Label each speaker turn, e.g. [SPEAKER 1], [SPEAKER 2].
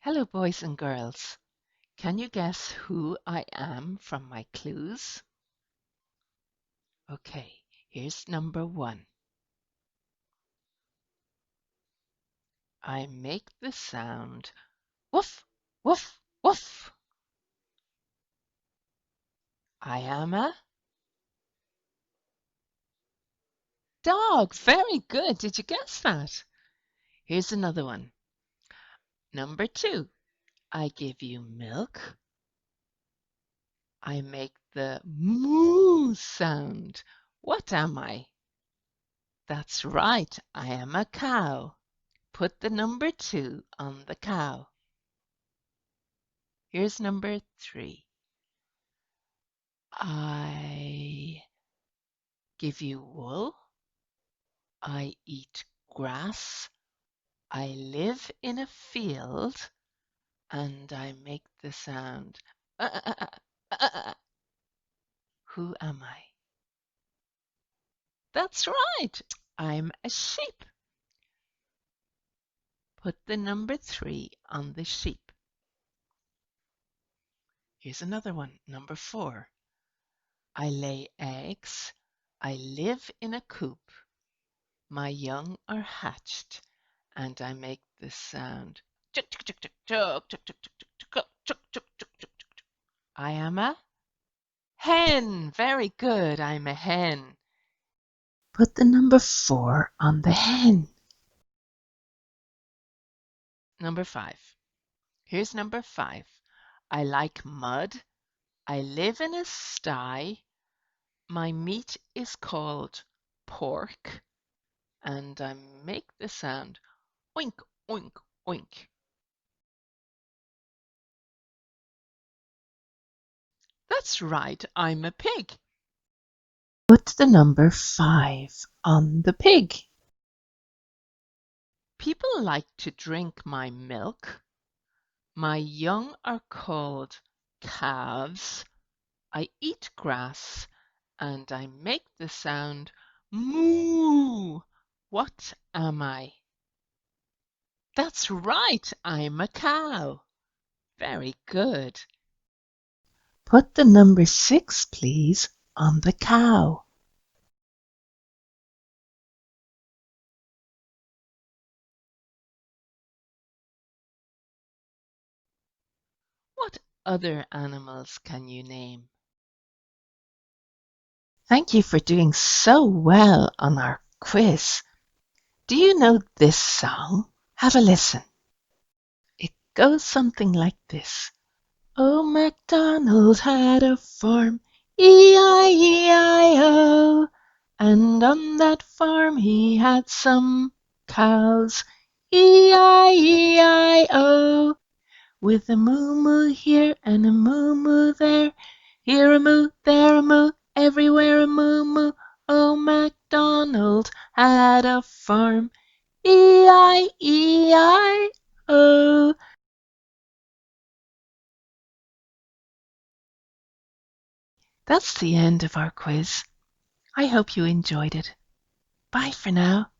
[SPEAKER 1] Hello, boys and girls. Can you guess who I am from my clues? Okay, here's number one. I make the sound woof, woof, woof. I am a dog. Very good. Did you guess that? Here's another one. Number two. I give you milk. I make the moo sound. What am I? That's right. I am a cow. Put the number two on the cow. Here's number three. I give you wool. I eat grass. I live in a field and I make the sound. Uh, uh, uh, uh, uh, uh. Who am I? That's right. I'm a sheep. Put the number three on the sheep. Here's another one. Number four. I lay eggs. I live in a coop. My young are hatched, and I make the sound. I am a hen. Very good. I'm a hen. Put the number four on the hen. Number five. Here's number five. I like mud. I live in a sty. My meat is called pork, and I make the sound oink, oink, oink. That's right, I'm a pig. Put the number five on the pig. People like to drink my milk. My young are called calves. I eat grass and I make the sound moo. What am I? That's right, I'm a cow. Very good. Put the number six, please, on the cow. What other animals can you name? Thank you for doing so well on our quiz. Do you know this song? Have a listen. It goes something like this. Oh, MacDonald had a farm, E-I-E-I-O, and on that farm he had some cows, E-I-E-I-O, with a moo-moo here and a moo-moo there, here a moo, there a moo, everywhere a moo-moo. Oh, MacDonald had a farm, E-I-E-I-O. That's the end of our quiz. I hope you enjoyed it. Bye for now.